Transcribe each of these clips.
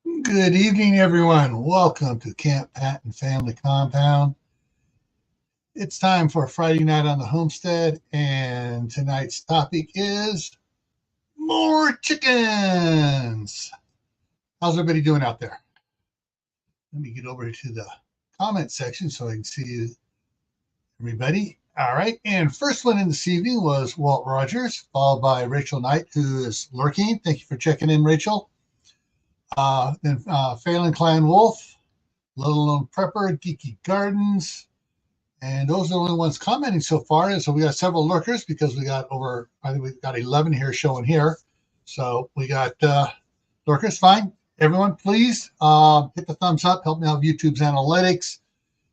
Good evening, everyone. Welcome to Camppatton Family Compound. It's time for a Friday night on the homestead, and tonight's topic is more chickens. How's everybody doing out there? Let me get over to the comment section so I can see everybody. All right, and first one in this evening was Walt Rogers, followed by Rachel Knight, who is lurking. Thank you for checking in, Rachel. Then Phelan Klein Wolf, Little Known Prepper, Geeky Gardens, and those are the only ones commenting so far. And so we got several lurkers because we got over, I think we've got 11 here showing here. So we got lurkers, fine. Everyone, please hit the thumbs up, help me out with YouTube's analytics.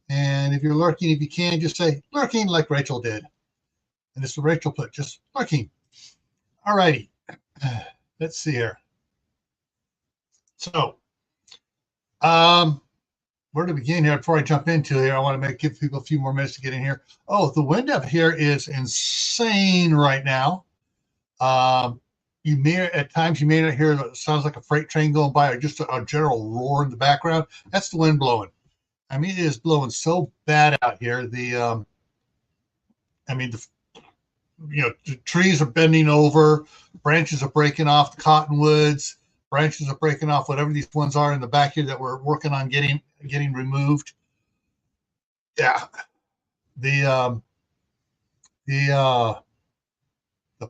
And if you're lurking, if you can, just say lurking like Rachel did. And this is what Rachel put, just lurking. All righty, let's see here. So, where to begin here before I jump into here? I want to give people a few more minutes to get in here. Oh, the wind up here is insane right now. You may at times you may not hear it sounds like a freight train going by or just a general roar in the background. That's the wind blowing. I mean, it is blowing so bad out here. The trees are bending over, branches are breaking off the cottonwoods. Branches are breaking off, whatever these ones are in the back here that we're working on getting removed. Yeah, the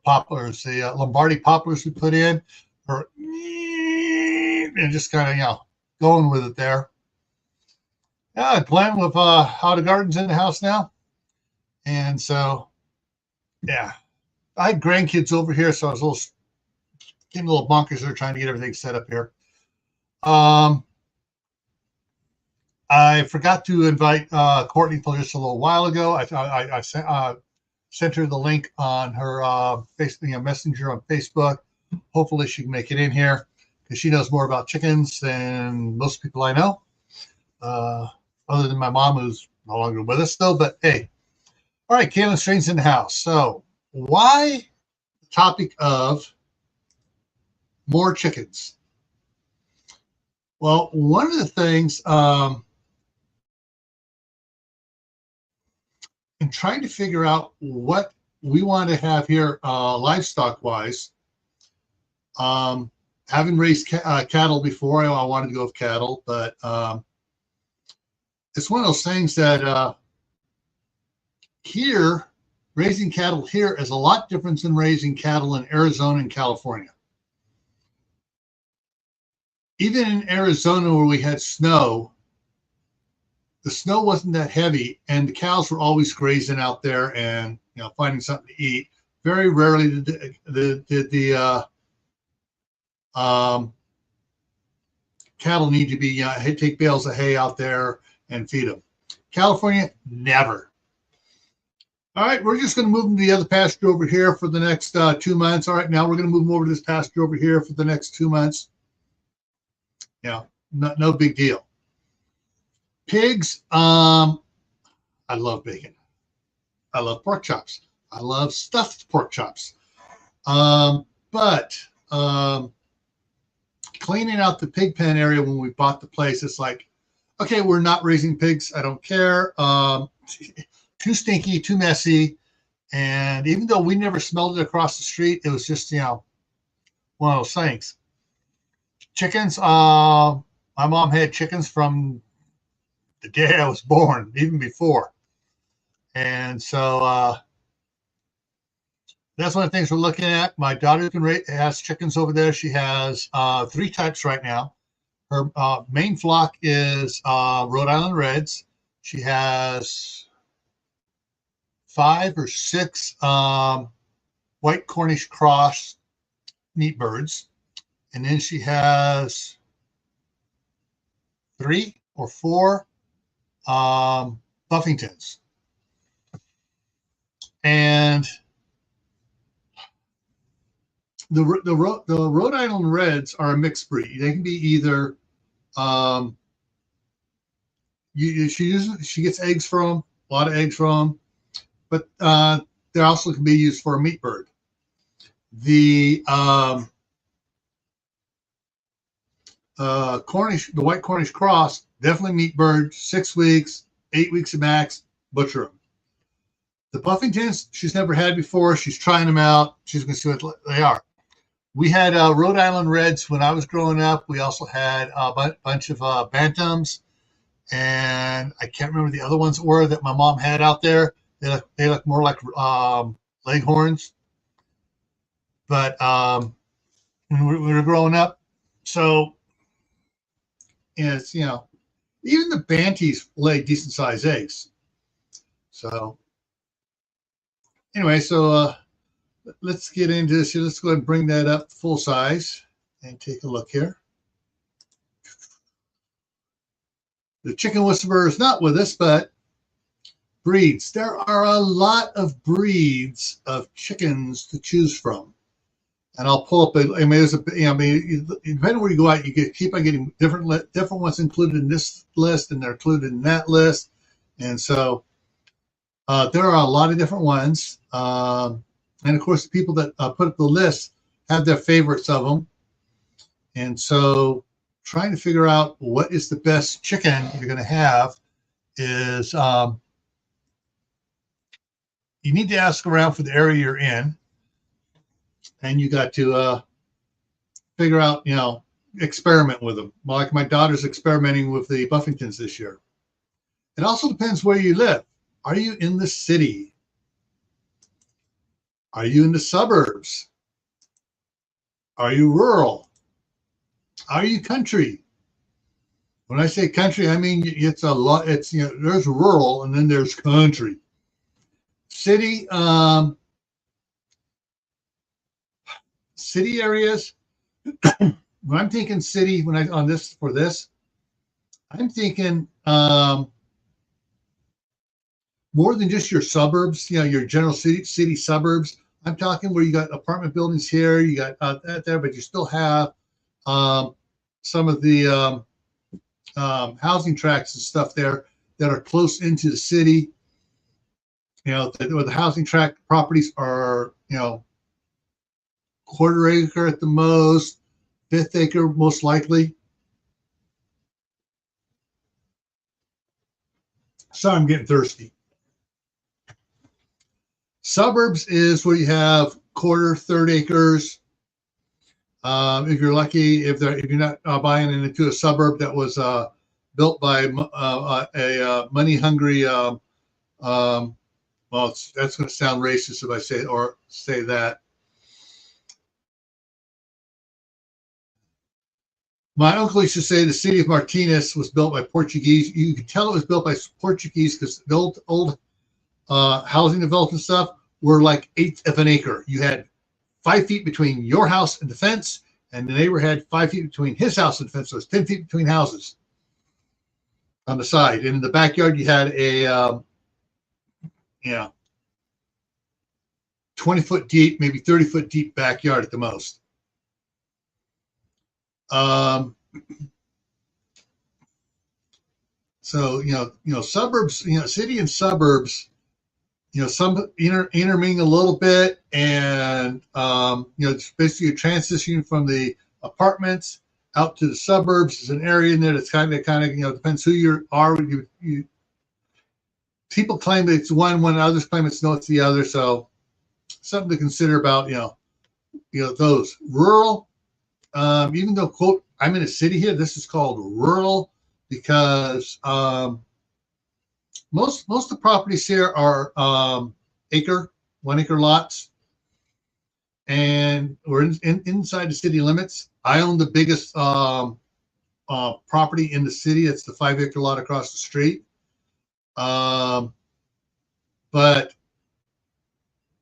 poplars, the Lombardy poplars we put in, are and just kind of going with it there. Yeah, Glenn with How to Gardens in the house now, and so yeah, I had grandkids over here, so I was getting a little bonkers there trying to get everything set up here. I forgot to invite Courtney for just a little while ago. I sent her the link on her Facebook Messenger on Facebook. Hopefully she can make it in here because she knows more about chickens than most people I know, other than my mom, who's no longer with us though. But hey, all right, Kaylin Strain's in the house. So why the topic of more chickens? Well, one of the things in trying to figure out what we want to have here livestock wise, having raised cattle before, I wanted to go with cattle, but it's one of those things that here, raising cattle here is a lot different than raising cattle in Arizona and California. Even in Arizona where we had snow, the snow wasn't that heavy and the cows were always grazing out there and finding something to eat. Very rarely did the cattle need to be take bales of hay out there and feed them. California, never. All right, we're just going to move them to the other pasture over here for the next 2 months. All right, now we're going to move them over to this pasture over here for the next 2 months. No big deal. Pigs, I love bacon. I love pork chops. I love stuffed pork chops. But cleaning out the pig pen area when we bought the place, it's like, okay, we're not raising pigs. I don't care. Too stinky, too messy. And even though we never smelled it across the street, it was just, one of those things. Chickens, my mom had chickens from the day I was born, even before. And so that's one of the things we're looking at. My daughter has chickens over there. She has 3 types right now. Her main flock is Rhode Island Reds. She has 5 or 6 white Cornish cross neat birds. And then she has 3 or 4 Buffingtons. And the Rhode Island Reds are a mixed breed. They can be either she gets eggs from, a lot of eggs from, but they also can be used for a meat bird. The Cornish, the white Cornish cross, definitely meat bird, 6 weeks, 8 weeks at max, butcher them. The Buffingtons, she's never had before. She's trying them out. She's going to see what they are. We had Rhode Island Reds when I was growing up. We also had a bunch of Bantams, and I can't remember the other ones that were that my mom had out there. They look more like Leghorns, but when we were growing up, so it's even the Banties lay decent sized eggs. So anyway, so let's get into this here. Let's go ahead and bring that up full size and take a look here. The chicken whisperer is not with us, but breeds. There are a lot of breeds of chickens to choose from. And I'll pull up, depending where you go out, you keep on getting different ones included in this list, and they're included in that list. And so there are a lot of different ones. And of course, the people that put up the list have their favorites of them. And so trying to figure out what is the best chicken you're going to have is you need to ask around for the area you're in. And you got to figure out, experiment with them. Like my daughter's experimenting with the Buffingtons this year. It also depends where you live. Are you in the city? Are you in the suburbs? Are you rural? Are you country? When I say country, I mean it's a lot. It's there's rural and then there's country. City, city areas. When I'm thinking city, I'm thinking more than just your suburbs. Your general city suburbs. I'm talking where you got apartment buildings here, you got that there, but you still have some of the housing tracts and stuff there that are close into the city. Where the housing tract properties are, quarter acre at the most, 1/5 acre most likely. Sorry, I'm getting thirsty. Suburbs is where you have quarter, 1/3 acres. If you're lucky, if you're not buying into a suburb that was built by a money-hungry, well, that's going to sound racist if I say that. My uncle used to say the city of Martinez was built by Portuguese. You could tell it was built by Portuguese because the old housing development stuff were like 1/8 of an acre. You had 5 feet between your house and the fence, and the neighbor had 5 feet between his house and the fence. So it's 10 feet between houses on the side. And in the backyard, you had a 20-foot deep, maybe 30-foot deep backyard at the most. So suburbs, city and suburbs, some intermingle a little bit, and it's basically a transition from the apartments out to the suburbs. There's an area in there that's kind of depends who you are. People claim that it's one, others claim it's the other. So something to consider about those rural. Even though, quote, I'm in a city here, this is called rural because most of the properties here are 1 acre lots, and we're inside the city limits. I own the biggest property in the city. It's the 5-acre lot across the street. But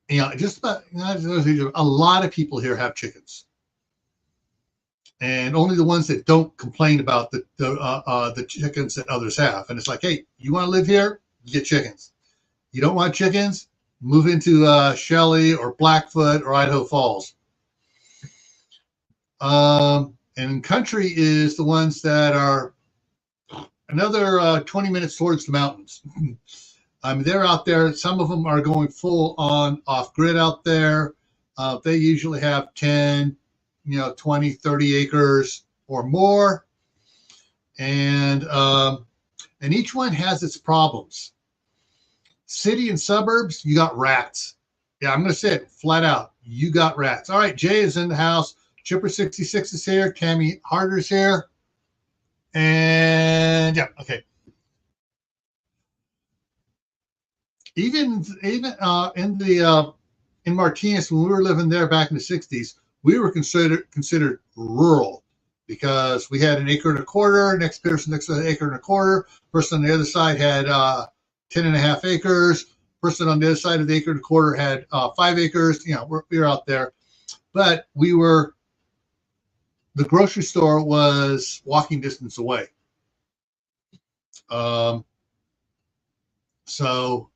just about a lot of people here have chickens. And only the ones that don't complain about the chickens that others have. And it's like, hey, you want to live here? You get chickens. You don't want chickens? Move into Shelley or Blackfoot or Idaho Falls. And country is the ones that are another 20 minutes towards the mountains. They're out there. Some of them are going full on off grid out there. They usually have 10, 20, 30 acres or more. and each one has its problems. City and suburbs, you got rats. Yeah, I'm going to say it flat out. You got rats. All right, Jay is in the house. Chipper66 is here. Tammy Harder's here. And yeah, okay. Even in Martinez, when we were living there back in the 60s, we were considered rural because we had an acre and a quarter. Next person next to an acre and a quarter. Person on the other side had 10.5 acres. Person on the other side of the acre and a quarter had 5 acres. You know, we were out there, but the grocery store was walking distance away. So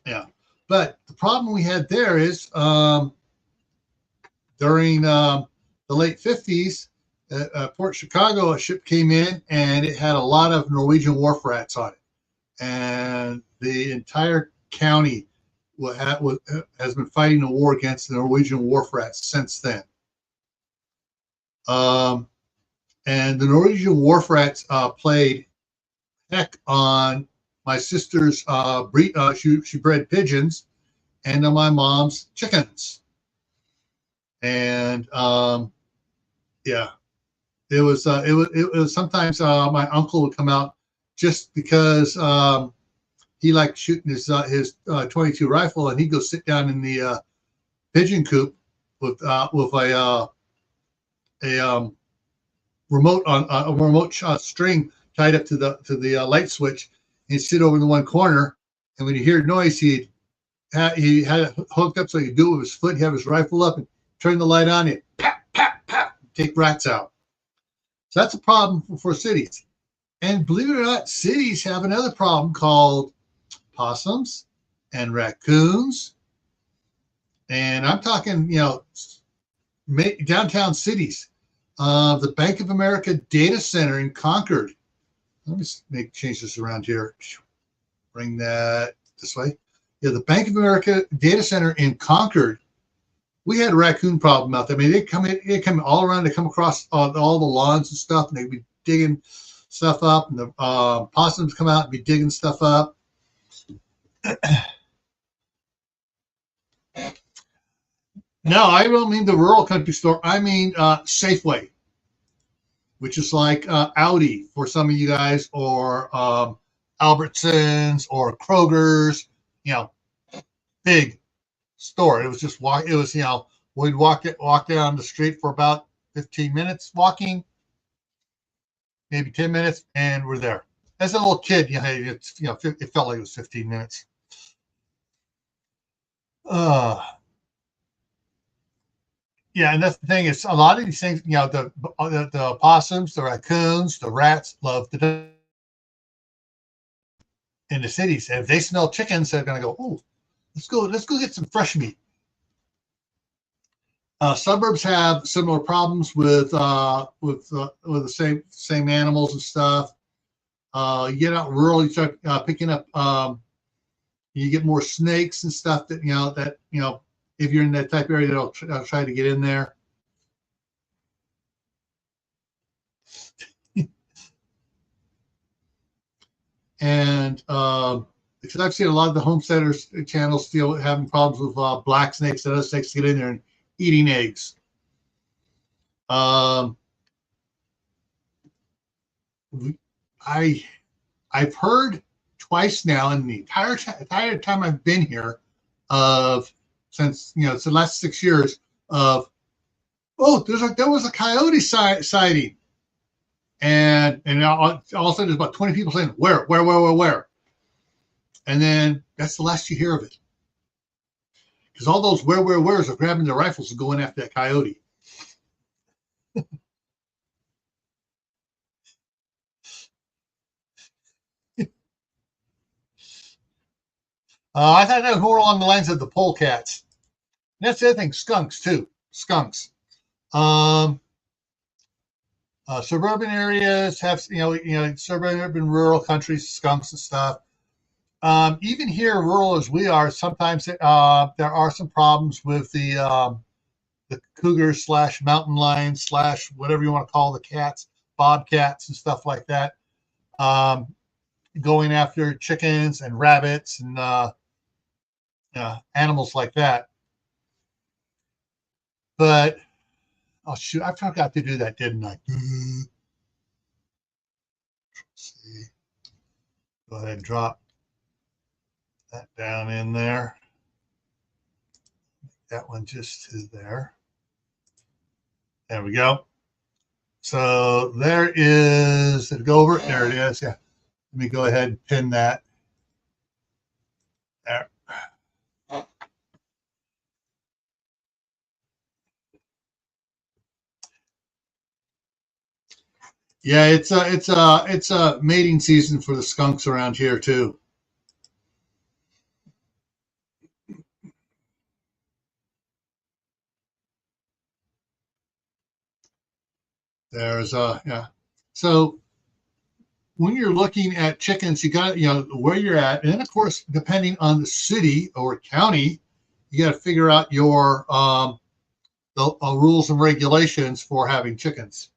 yeah, but the problem we had there is during the late 50s, Port Chicago, a ship came in and it had a lot of Norwegian wharf rats on it. And the entire county has been fighting a war against the Norwegian wharf rats since then. And the Norwegian wharf rats played heck on my sister's she bred pigeons and on my mom's chickens. And yeah, it was sometimes my uncle would come out just because he liked shooting his 22 rifle, and he'd go sit down in the pigeon coop with a remote string tied up to the light switch. He'd sit over in the one corner, and when you hear noise, he had it hooked up so he could do it with his foot. He'd have his rifle up and turn the light on, and pap, pap, pap, take rats out. So that's a problem for cities. And believe it or not, cities have another problem called possums and raccoons. And I'm talking, downtown cities. The Bank of America data center in Concord. Let me change this around here. Bring that this way. Yeah, the Bank of America data center in Concord. We had a raccoon problem out there. I mean, they come all around. They come across all the lawns and stuff, and they'd be digging stuff up. And the possums come out and be digging stuff up. No, I don't mean the rural country store. I mean Safeway, which is like Audi for some of you guys, or Albertsons or Kroger's. Big store. It was just we'd walk down the street for about 15 minutes walking, maybe 10 minutes, and we're there. As a little kid, it felt like it was 15 minutes. Yeah, and that's the thing is a lot of these things, the possums, the raccoons, the rats love in the cities. And if they smell chickens, they're going to go, "Oh, let's go get some fresh meat." Suburbs have similar problems with the same animals and stuff. You get out rural, you start picking up. You get more snakes and stuff that if you're in that type of area, they'll try to get in there. And because I've seen a lot of the homesteaders channels having problems with black snakes and other snakes to get in there and eating eggs. I've heard twice now in the entire time I've been here since it's the last 6 years of, there was a coyote sighting, and all of a sudden there's about 20 people saying where, and then that's the last you hear of it, because all those where's are grabbing their rifles and going after that coyote. I thought that was more along the lines of the polecats. And that's the other thing, skunks too. Skunks. Suburban areas have, suburban rural countries, skunks and stuff. Even here, rural as we are, sometimes there are some problems with the the cougars / mountain lions / whatever you want to call the cats, bobcats and stuff like that, going after chickens and rabbits and animals like that. But oh shoot, I forgot to do that, didn't I? Let's see. Go ahead and drop that down in there. That one just to there. There we go. So there is, did it go over? There it is. Yeah. Let me go ahead and pin that. There. Yeah, it's a mating season for the skunks around here too. There's yeah. So when you're looking at chickens, you got where you're at, and then of course, depending on the city or county, you got to figure out your the rules and regulations for having chickens.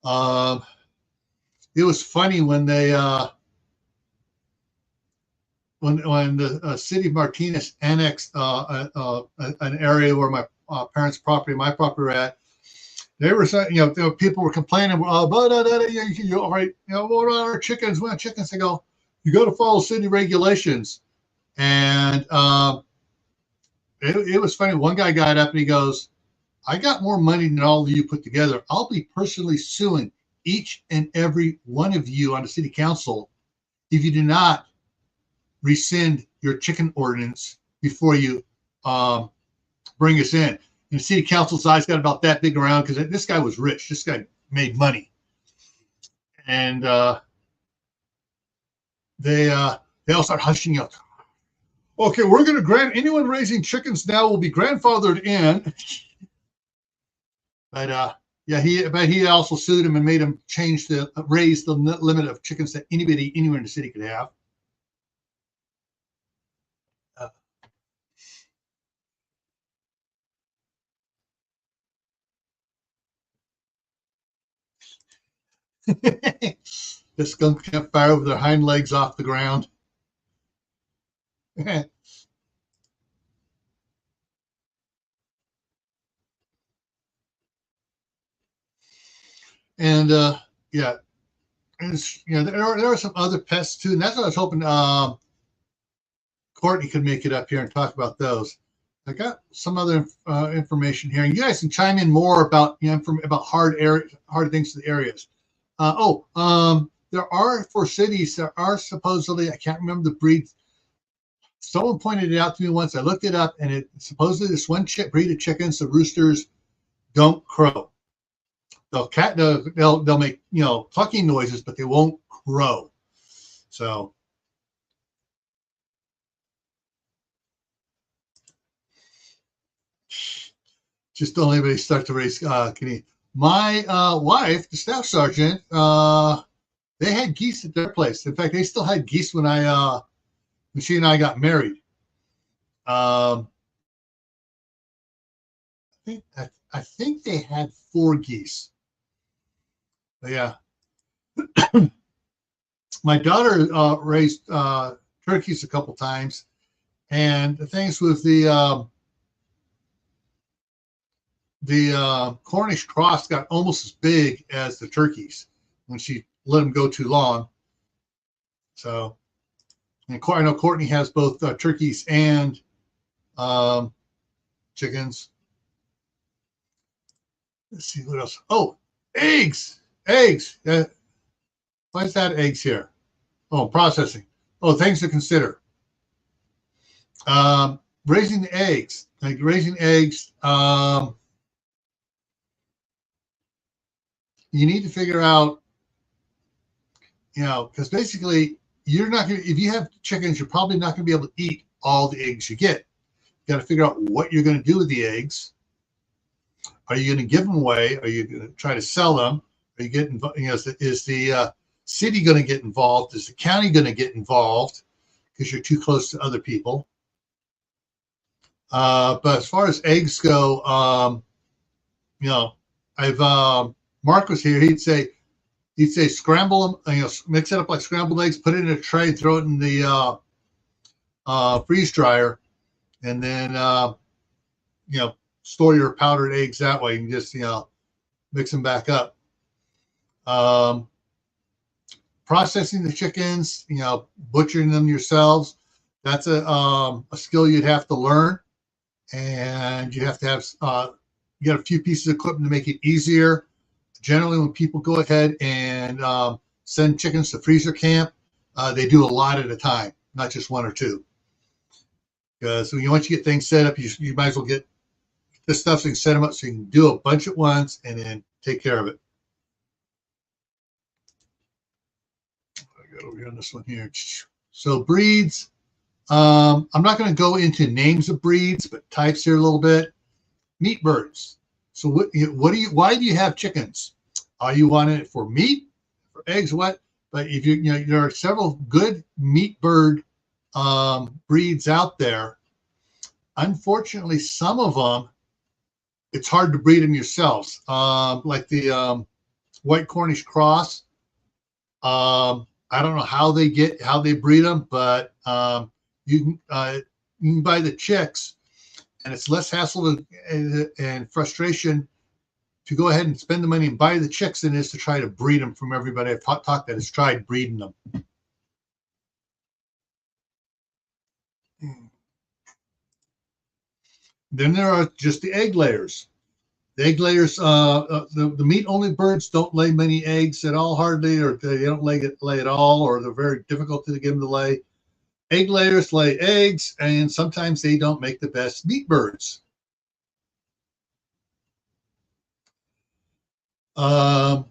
It was funny when they when the city of Martinez annexed an area where my parents' property, my property were at. They were saying, people were complaining, all right, what about our chickens? We want chickens. They go, you got to follow city regulations. And it was funny. One guy got up and he goes, I got more money than all of you put together. I'll be personally suing each and every one of you on the city council if you do not rescind your chicken ordinance before you bring us in. And the city council's eyes got about that big around because this guy was rich. This guy made money. And they all start hushing up. Okay, we're going to grant anyone raising chickens now will be grandfathered in. But he also sued him and made him raise the limit of chickens that anybody anywhere in the city could have. The skunk can't fire with their hind legs off the ground. And yeah, and there are some other pests too, and that's what I was hoping Courtney could make it up here and talk about those. I got some other information here, and you guys can chime in more about about hard things to the areas. There are for cities. There are supposedly, I can't remember the breed. Someone pointed it out to me once. I looked it up, and it supposedly this one breed of chickens, the roosters, don't crow. They'll make clucking noises, but they won't crow. So just don't let anybody start to raise Canadian. My wife, the staff sergeant, they had geese at their place. In fact, they still had geese when she and I got married. I think they had 4 geese. But yeah, my daughter raised turkeys a couple times, and the things with the Cornish cross got almost as big as the turkeys when she let them go too long. So, and I know Courtney has both turkeys and chickens. Let's see what else. Oh, eggs. Why is that eggs here? Oh, processing. Oh, things to consider. Raising eggs. You need to figure out, because basically you're not going to, if you have chickens, you're probably not going to be able to eat all the eggs you get. You got to figure out what you're going to do with the eggs. Are you going to give them away? Are you going to try to sell them? Are you getting, is the city going to get involved? Is the county going to get involved because you're too close to other people? But as far as eggs go, I've Mark was here. He'd say scramble them, mix it up like scrambled eggs, put it in a tray, throw it in the freeze dryer, and then store your powdered eggs that way. You can just mix them back up. Processing the chickens, butchering them yourselves, that's a skill you'd have to learn, and you have to have you got a few pieces of equipment to make it easier. Generally, when people go ahead and send chickens to freezer camp, they do a lot at a time, not just one or two. Because once you get things set up, you might as well get this stuff so you can set them up so you can do a bunch at once and then take care of it. I got over here on this one here. So breeds. I'm not going to go into names of breeds, but types here a little bit. Meat birds. So why do you have chickens? Are you wanting it for meat, for eggs, what? But if there are several good meat bird breeds out there. Unfortunately, some of them, it's hard to breed them yourselves. Like the white Cornish cross. I don't know how they breed them, but you can buy the chicks, and it's less hassle and frustration to go ahead and spend the money and buy the chicks than it is to try to breed them from everybody I've talked that has tried breeding them. Then there are just the egg layers. The egg layers, the meat-only birds don't lay many eggs at all, hardly, or they don't lay at all, or they're very difficult to get them to lay. Egg layers lay eggs, and sometimes they don't make the best meat birds. Sean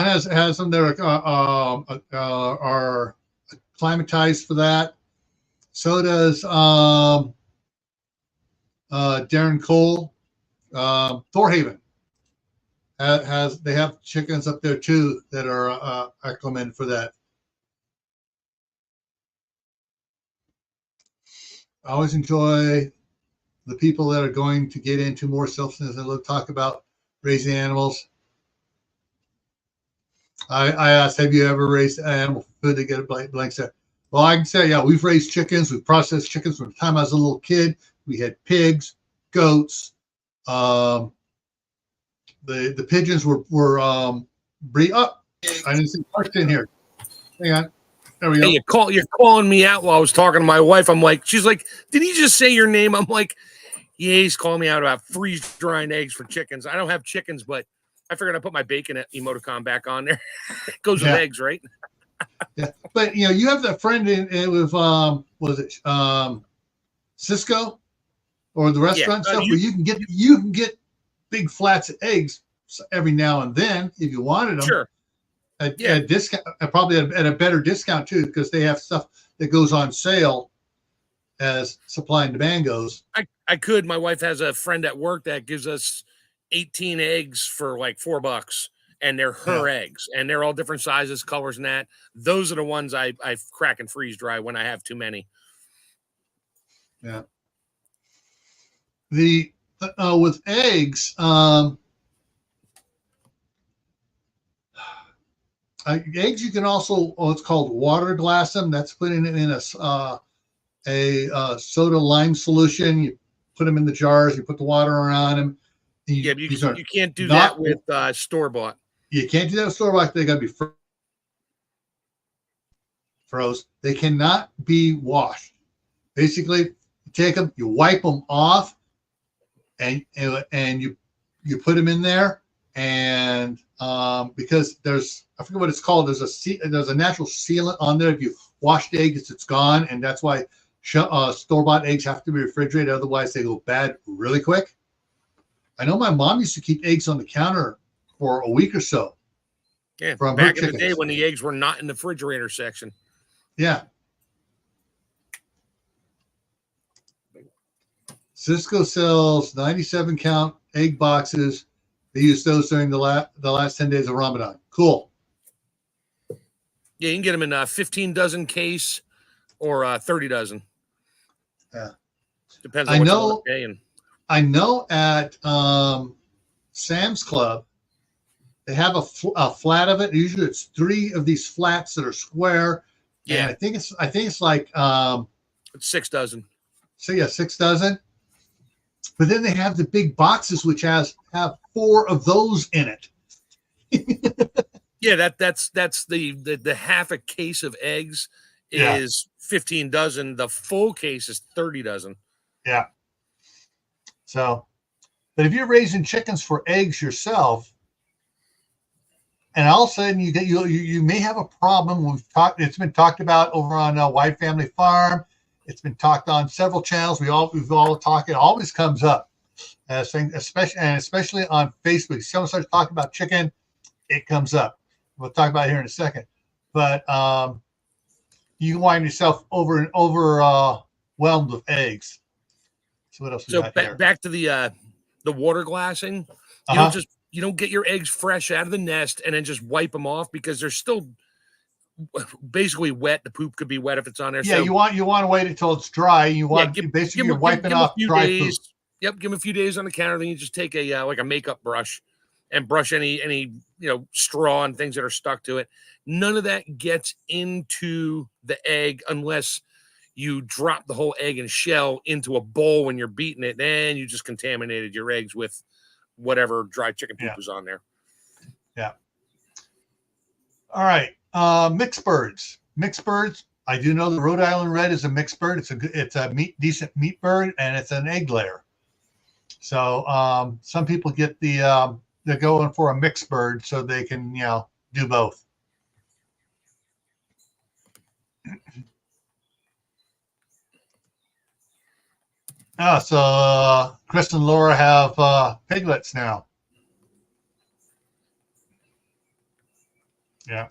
has them that are acclimatized for that. So does Darren Cole. Thorhaven they have chickens up there too that are acclimated for that. I always enjoy the people that are going to get into more self-sustenance and talk about raising animals. I asked, have you ever raised an animal for food? To get a blank set. Well, I can say, yeah, we've raised chickens. We've processed chickens from the time I was a little kid. We had pigs, goats. The pigeons were breed up. I didn't see Mark's in here. Hang on. There we go. Hey, you're calling me out while I was talking to my wife. She's like, did he just say your name? I'm like, yeah, he's calling me out about freeze drying eggs for chickens. I don't have chickens, but I figured I'd put my bacon emoticon back on there. It goes with eggs, right? Yeah, but you have that friend with was it Cisco or the restaurant stuff where you can get big flats of eggs every now and then if you wanted them. Sure. At discount, probably at a better discount too, because they have stuff that goes on sale as supply and demand goes. I could. My wife has a friend at work that gives us 18 eggs for like $4. And they're her eggs, and they're all different sizes, colors, and that. Those are the ones I crack and freeze dry when I have too many. Yeah. With eggs, eggs you can also it's called water glass them. That's putting it in a soda lime solution. You put them in the jars. You put the water around them. You can't do that with store bought. You can't do that with store-bought. They got to be froze. They cannot be washed. Basically, you take them, you wipe them off, and you put them in there. And because I forget what it's called. There's a natural sealant on there. If you wash the eggs, it's gone, and that's why store-bought eggs have to be refrigerated. Otherwise, they go bad really quick. I know my mom used to keep eggs on the counter for a week or so. Yeah, back in the day when the eggs were not in the refrigerator section. Yeah. Cisco sells 97 count egg boxes. They use those during the last 10 days of Ramadan. Cool. Yeah, you can get them in a 15 dozen case or 30 dozen. Yeah. Depends on what you want to pay. And I know at Sam's Club, they have a flat of it. Usually it's 3 of these flats that are square. yeah, And I think it's like it's 6 dozen. so yeah, 6 dozen. But then they have the big boxes which have 4 of those in it. Yeah, that's the half a case of eggs is 15 dozen. The full case is 30 dozen. Yeah. So, but if you're raising chickens for eggs yourself, and all of a sudden you may have a problem. It's been talked about over on White Family Farm. It's been talked on several channels. We've all talked. It always comes up, especially on Facebook. If someone starts talking about chicken, it comes up. We'll talk about it here in a second. But you wind yourself overwhelmed with eggs. So what else? So back to the water glassing. You don't get your eggs fresh out of the nest and then just wipe them off because they're still basically wet. The poop could be wet if it's on there. Yeah, so, you want to wait until it's dry. You want basically you're wiping off dry poop. Yep, give them a few days on the counter. Then you just take a like a makeup brush and brush any straw and things that are stuck to it. None of that gets into the egg unless you drop the whole egg and shell into a bowl when you're beating it. Then you just contaminated your eggs with whatever dry chicken poop was on there. Yeah. All right. Mixed birds. I do know the Rhode Island Red is a mixed bird. It's a decent meat bird, and it's an egg layer. So some people get they're going for a mixed bird so they can do both. So Chris and Laura have piglets now. Yeah.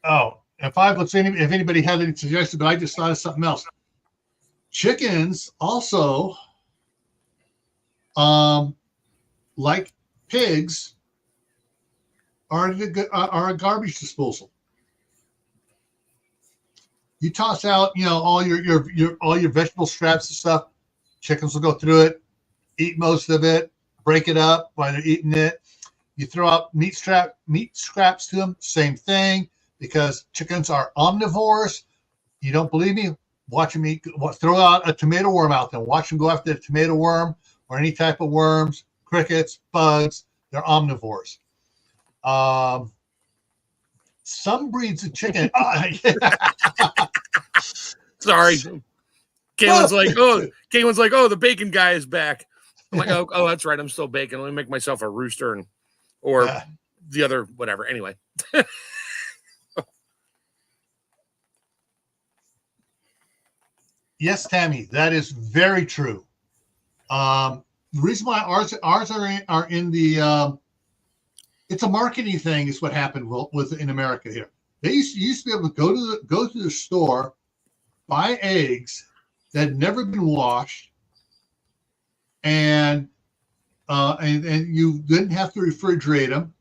Oh, if anybody had any suggestions, but I just thought of something else. Chickens also, like pigs, are a garbage disposal. You toss out, all your vegetable scraps and stuff. Chickens will go through it, eat most of it, break it up while they're eating it. You throw out meat scraps to them, same thing, because chickens are omnivores. You don't believe me? Watch them eat. Throw out a tomato worm out there. Watch them go after the tomato worm or any type of worms, crickets, bugs. They're omnivores. Some breeds of chicken. Sorry. Caitlin's like, oh, the bacon guy is back. I'm like, oh, that's right. I'm still baking. Let me make myself a rooster or the other whatever. Anyway. Yes, Tammy, that is very true. The reason why ours are in the it's a marketing thing is what happened with in America here. They used to be able to go to the store, buy eggs that had never been washed, and you didn't have to refrigerate them.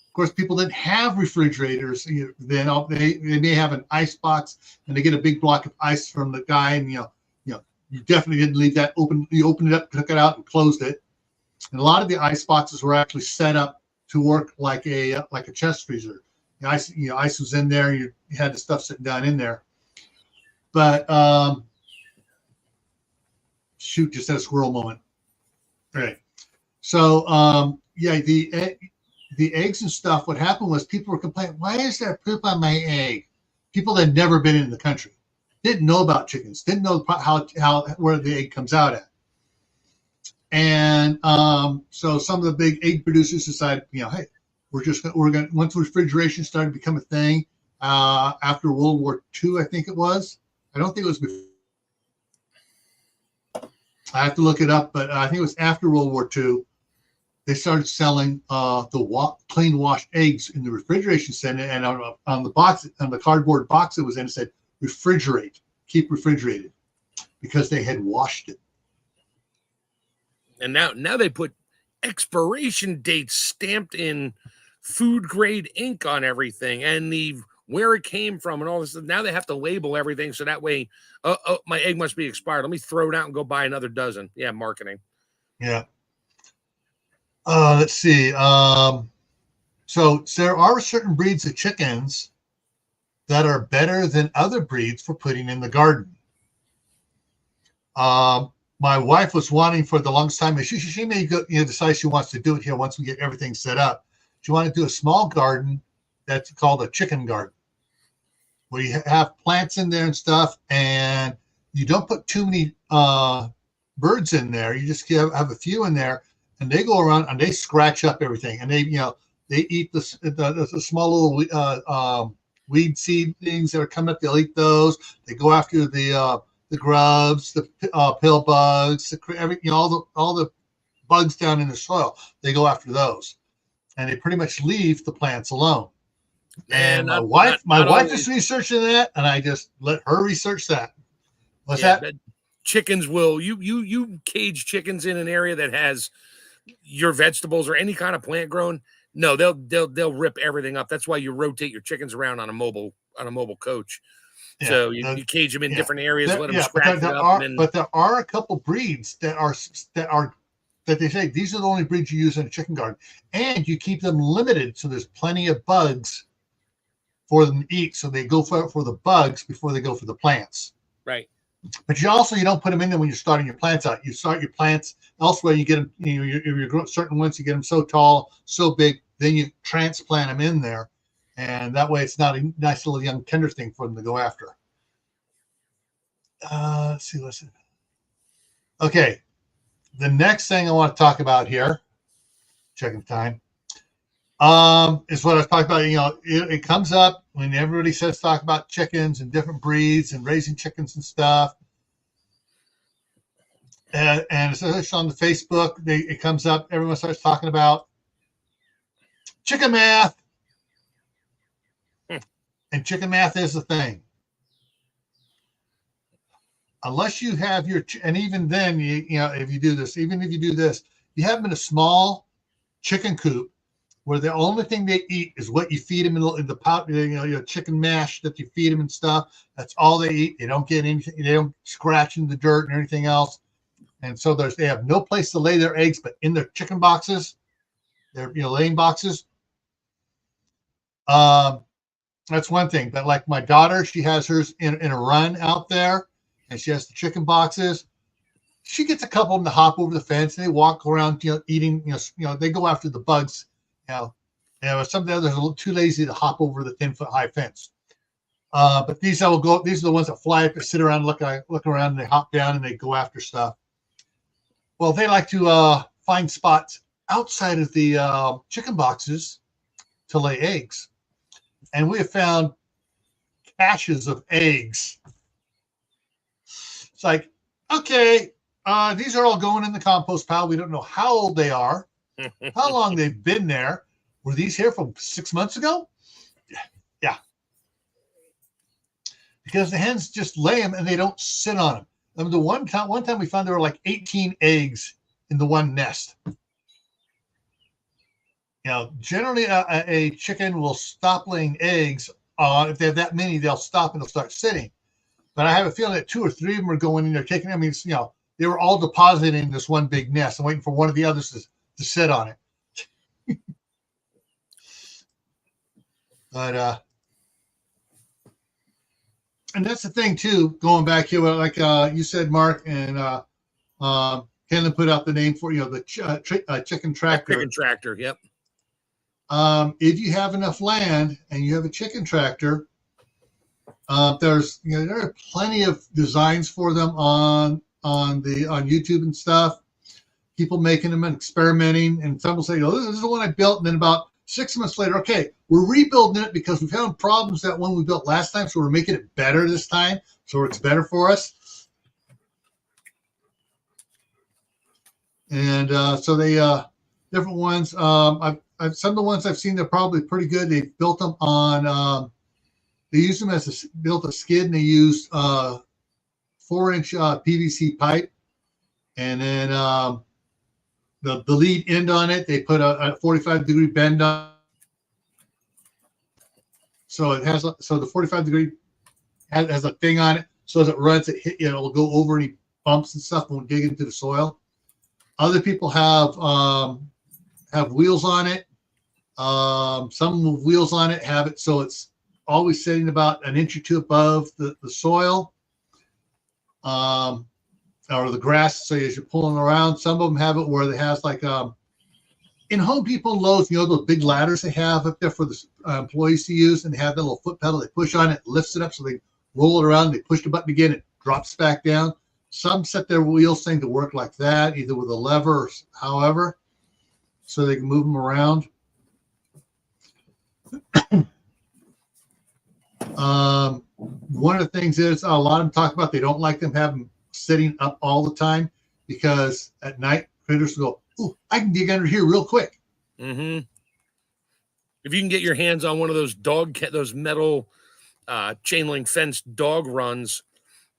Of course, people didn't have refrigerators. Then they may have an ice box, and they get a big block of ice from the guy, and you definitely didn't leave that open. You opened it up, took it out, and closed it. And a lot of the ice boxes were actually set up to work like a chest freezer. The ice was in there. You had the stuff sitting down in there. But just had a squirrel moment. All right. So the eggs and stuff. What happened was people were complaining, "Why is there poop on my egg?" People that had never been in the country didn't know about chickens, didn't know where the egg comes out at. And so some of the big egg producers decided, hey, we're going once refrigeration started to become a thing after World War II, I think it was. I don't think it was before. I have to look it up, but I think it was after World War II. They started selling clean washed eggs in the refrigeration center, and on the box, on the cardboard box it was in, it said refrigerate, keep refrigerated, because they had washed it. And now they put expiration dates stamped in food grade ink on everything, and the where it came from and all this. Now they have to label everything. So that way, oh, my egg must be expired. Let me throw it out and go buy another dozen. Yeah. Marketing. Yeah. Let's see. So there are certain breeds of chickens that are better than other breeds for putting in the garden. My wife was wanting for the longest time, she may go, decide she wants to do it here once we get everything set up. She wanted to do a small garden that's called a chicken garden, where you have plants in there and stuff, and you don't put too many birds in there. You just have a few in there, and they go around and they scratch up everything, and they eat the small little weed seedlings that are coming up. They'll eat those. They go after the grubs, the pill bugs, all the bugs down in the soil. They go after those, and they pretty much leave the plants alone. And my wife is researching that, and I just let her research that. What's that? Chickens will you cage chickens in an area that has your vegetables or any kind of plant grown? No, they'll rip everything up. That's why you rotate your chickens around on a mobile coach. Yeah, so you cage them in different areas, let them scratch it up. But there are a couple breeds that they say these are the only breeds you use in a chicken garden, and you keep them limited so there's plenty of bugs for them to eat. So they go for the bugs before they go for the plants. Right. But you don't put them in there when you're starting your plants out. You start your plants elsewhere. You get them. You're certain ones. You get them so tall, so big, then you transplant them in there. And that way it's not a nice little young tender thing for them to go after. Let's see. Listen. Okay. The next thing I want to talk about here, checking time, is what I was talking about. It comes up when everybody says talk about chickens and different breeds and raising chickens and stuff. And it's on the Facebook. It comes up. Everyone starts talking about chicken math. And chicken math is the thing. Unless you have and even then, if you do this, you have them in a small chicken coop where the only thing they eat is what you feed them in the pot, your chicken mash that you feed them and stuff. That's all they eat. They don't get anything. They don't scratch in the dirt and anything else. And so they have no place to lay their eggs, but in their chicken boxes, their laying boxes. That's one thing. But like my daughter, she has hers in a run out there, and she has the chicken boxes. She gets a couple of them to hop over the fence, and they walk around, eating. They go after the bugs. Some of the others are a little too lazy to hop over the 10-foot high fence. But these are the ones that fly up and sit around, look around, and they hop down and they go after stuff. Well, they like to find spots outside of the chicken boxes to lay eggs. And we have found caches of eggs. It's like, okay, these are all going in the compost pile. We don't know how old they are, how long they've been there. Were these here from 6 months ago? Yeah. Because the hens just lay them and they don't sit on them. I mean, one time we found there were like 18 eggs in the one nest. Generally a chicken will stop laying eggs. If they have that many, they'll stop and they'll start sitting. But I have a feeling that 2 or 3 of them are going in there taking. I mean, they were all deposited in this one big nest and waiting for one of the others to sit on it. But and that's the thing too. Going back here, like you said, Mark, and Ken put out the name for the chicken tractor. Chicken tractor. Yep. If you have enough land and you have a chicken tractor, there are plenty of designs for them on YouTube and stuff. People making them and experimenting, and some will say, "Oh, this is the one I built," and then about 6 months later, okay, we're rebuilding it because we found problems that one we built last time, so we're making it better this time, so it's better for us. And so they different ones. Some of the ones I've seen, they're probably pretty good. They built them on. They used them as built a skid, and they used 4-inch PVC pipe, and then the lead end on it. They put a 45-degree bend on. So it has so the 45-degree has a thing on it. So as it runs, it'll go over any bumps and stuff and dig into the soil. Other people have wheels on it. Some with wheels on it have it so it's always sitting about an inch or two above the soil or the grass. So as you're pulling around, some of them have it where it has like in Home Depot and Lowe's, those big ladders they have up there for the employees to use, and they have that little foot pedal. They push on it, lifts it up, so they roll it around. They push the button again, it drops back down. Some set their wheels thing to work like that, either with a lever or however, so they can move them around. One of the things is a lot of them talk about they don't like them having sitting up all the time because at night critters will go, "Ooh, I can dig under here real quick." Mm-hmm. If you can get your hands on one of those metal chain link fence dog runs,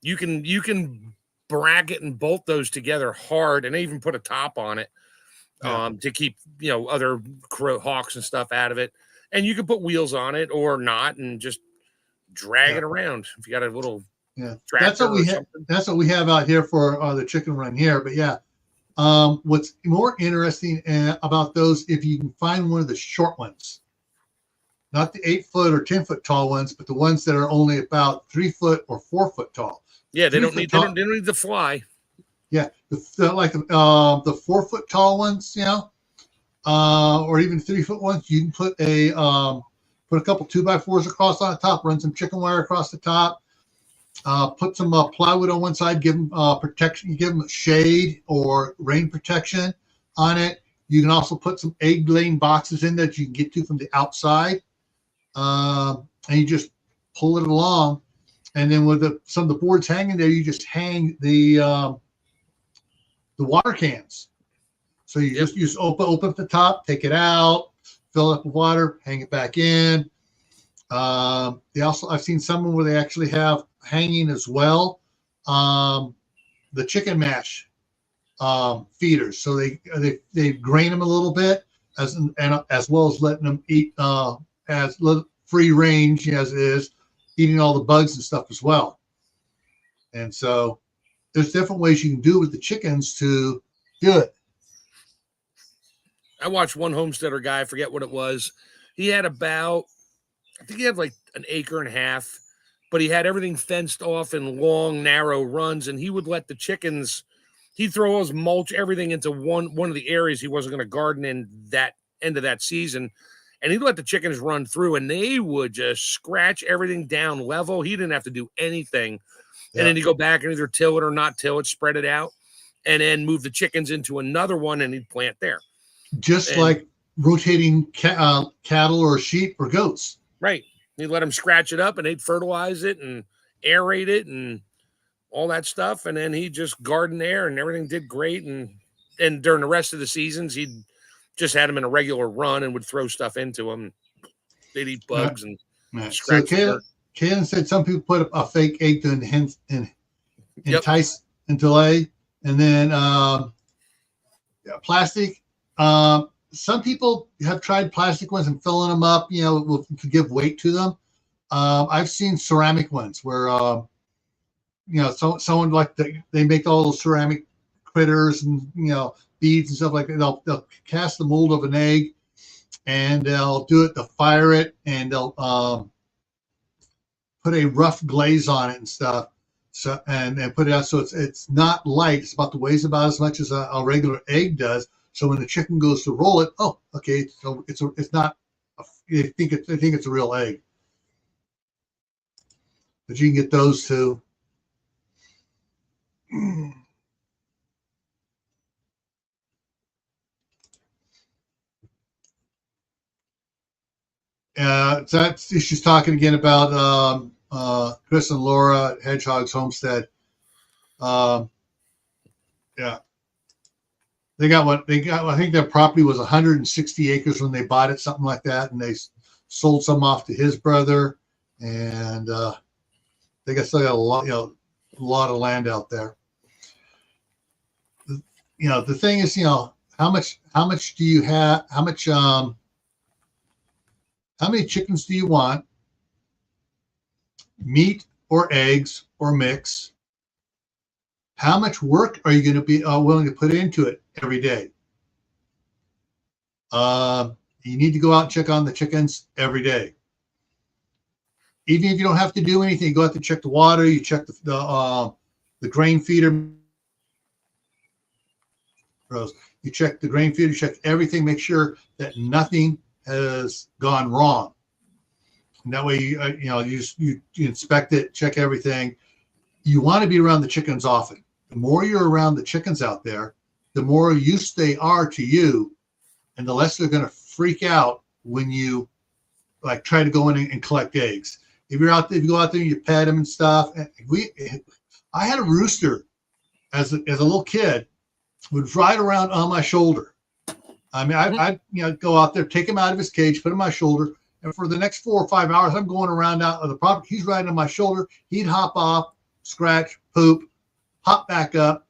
you can bracket and bolt those together hard, and even put a top on it to keep other hawks and stuff out of it. And you can put wheels on it or not, and just drag it around if you got a little That's what we have. That's what we have out here for the chicken run here. But what's more interesting about those, if you can find one of the short ones, not the 8-foot or 10-foot tall ones, but the ones that are only about 3 foot or 4 foot tall. Yeah, they don't need to fly. Yeah, the 4-foot tall ones, or even 3-foot ones. You can put a couple 2x4s across on the top, run some chicken wire across the top, put some plywood on one side, give them protection, give them shade or rain protection on it. You can also put some egg-laying boxes in that you can get to from the outside, and you just pull it along. And then with some of the boards hanging there, you just hang the water cans. So you just open up the top, take it out, fill it up with water, hang it back in. I've seen some where they actually have hanging as well, the chicken mash feeders. So they grain them a little bit as well as letting them eat as free range as it is, eating all the bugs and stuff as well. And so there's different ways you can do with the chickens to do it. I watched one homesteader guy, I forget what it was. He had like 1.5 acres, but he had everything fenced off in long, narrow runs, and he would let the chickens, he'd throw all his mulch, everything into one of the areas he wasn't going to garden in that end of that season. And he'd let the chickens run through, and they would just scratch everything down level. He didn't have to do anything. Yeah. And then he'd go back and either till it or not till it, spread it out, and then move the chickens into another one, and he'd plant there. Just like rotating cattle or sheep or goats. Right. He'd let them scratch it up, and they'd fertilize it and aerate it and all that stuff. And then he'd just garden there, and everything did great. And during the rest of the seasons, he'd just had them in a regular run and would throw stuff into them. They'd eat bugs and scratch. So Kaylin said some people put a fake egg to entice and delay. And then plastic. Some people have tried plastic ones and filling them up, to give weight to them. I've seen ceramic ones where, someone like they make all those ceramic critters and, beads and stuff like that. They'll cast the mold of an egg, and they'll fire it, and they'll put a rough glaze on it and stuff. So and put it out so it's not light. It's weighs about as much as a regular egg does. So when the chicken goes to roll it, so it's not. I think it's a real egg. But you can get those too. She's talking again about Chris and Laura at Hedgehog's Homestead. They got I think their property was 160 acres when they bought it, something like that, and they sold some off to his brother, and they still got a lot of land out there. The thing is, how much do you have? How many chickens do you want? meat or eggs or mix. How much work are you going to be willing to put into it every day? You need to go out and check on the chickens every day. Even if you don't have to do anything, you go out to check the water, you check the grain feeder. You check the grain feeder, you check everything, make sure that nothing has gone wrong. And that way, you inspect it, check everything. You want to be around the chickens often. The more you're around the chickens out there, the more used they are to you, and the less they're going to freak out when you like try to go in and collect eggs. If you're out there, if you go out there, you pet them and stuff. I had a rooster as a little kid, would ride around on my shoulder. I mean, I'd go out there, take him out of his cage, put him on my shoulder, and for the next 4 or 5 hours, I'm going around out of the property. He's riding on my shoulder. He'd hop off, scratch, poop, hop back up.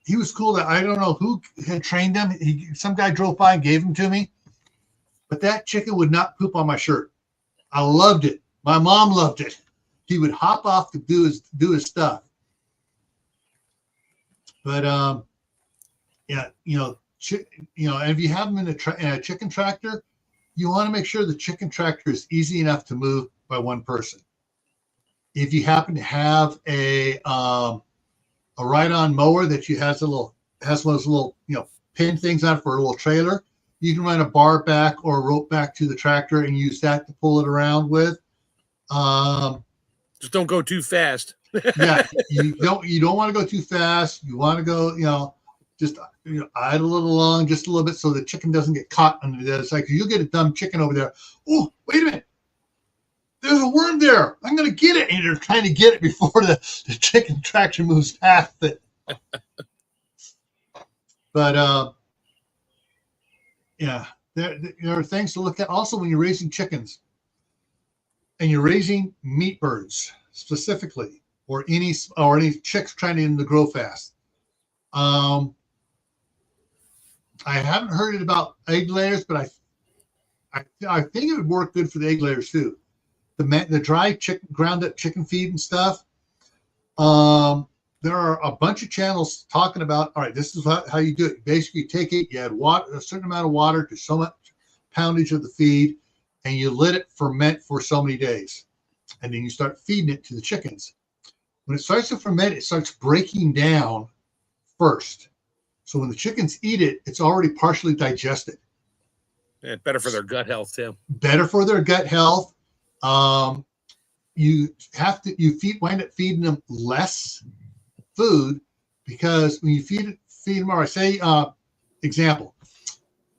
He was cool. That I don't know who had trained him. Some guy drove by and gave him to me, but that chicken would not poop on my shirt. I loved it. My mom loved it. He would hop off to do his stuff. But and if you have them in a chicken tractor, you want to make sure the chicken tractor is easy enough to move by one person. If you happen to have a ride-on mower that has one of those little pin things on it for a little trailer, you can run a bar back or a rope back to the tractor and use that to pull it around with. Just don't go too fast. Yeah, you don't want to go too fast. You want to go, just idle it along just a little bit so the chicken doesn't get caught under there. It's like you'll get a dumb chicken over there. Oh, wait a minute. There's a worm there. I'm going to get it. And you're trying to get it before the chicken tractor moves past it. But there are things to look at also when you're raising chickens and you're raising meat birds specifically, or any chicks trying to grow fast. I haven't heard it about egg layers, but I think it would work good for the egg layers too. The dry chicken, ground up chicken feed and stuff. There are a bunch of channels talking about, all right, this is how you do it. Basically, you take it, you add water, a certain amount of water to so much poundage of the feed, and you let it ferment for so many days. And then you start feeding it to the chickens. When it starts to ferment, it starts breaking down first. So when the chickens eat it, it's already partially digested. Yeah, better for their gut health too. Better for their gut health. You wind up feeding them less food, because when you feed them, or say, example,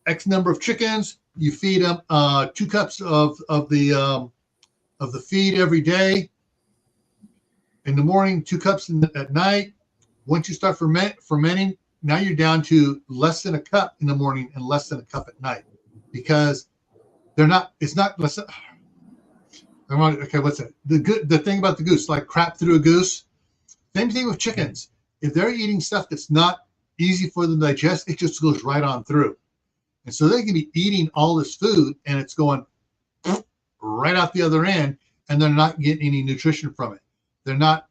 X number of chickens, you feed them 2 cups of the feed every day. In the morning, 2 cups at night. Once you start fermenting, now you're down to less than a cup in the morning and less than a cup at night, because it's not less. Okay, what's that? The thing about the goose, like crap through a goose. Same thing with chickens. If they're eating stuff that's not easy for them to digest, it just goes right on through. And so they can be eating all this food and it's going right out the other end, and they're not getting any nutrition from it. They're not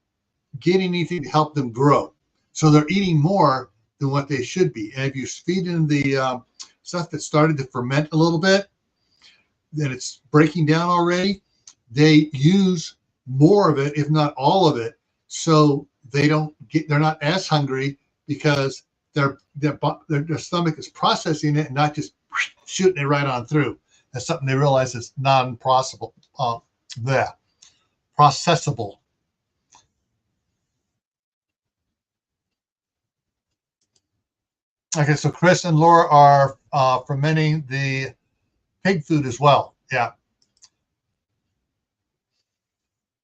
getting anything to help them grow. So they're eating more than what they should be. And if you feed them the stuff that started to ferment a little bit, then it's breaking down already, they use more of it, if not all of it. So they're not as hungry, because their stomach is processing it and not just shooting it right on through. That's something they realize is non-processable. Processable. Okay, so Chris and Laura are fermenting the pig food as well. Yeah.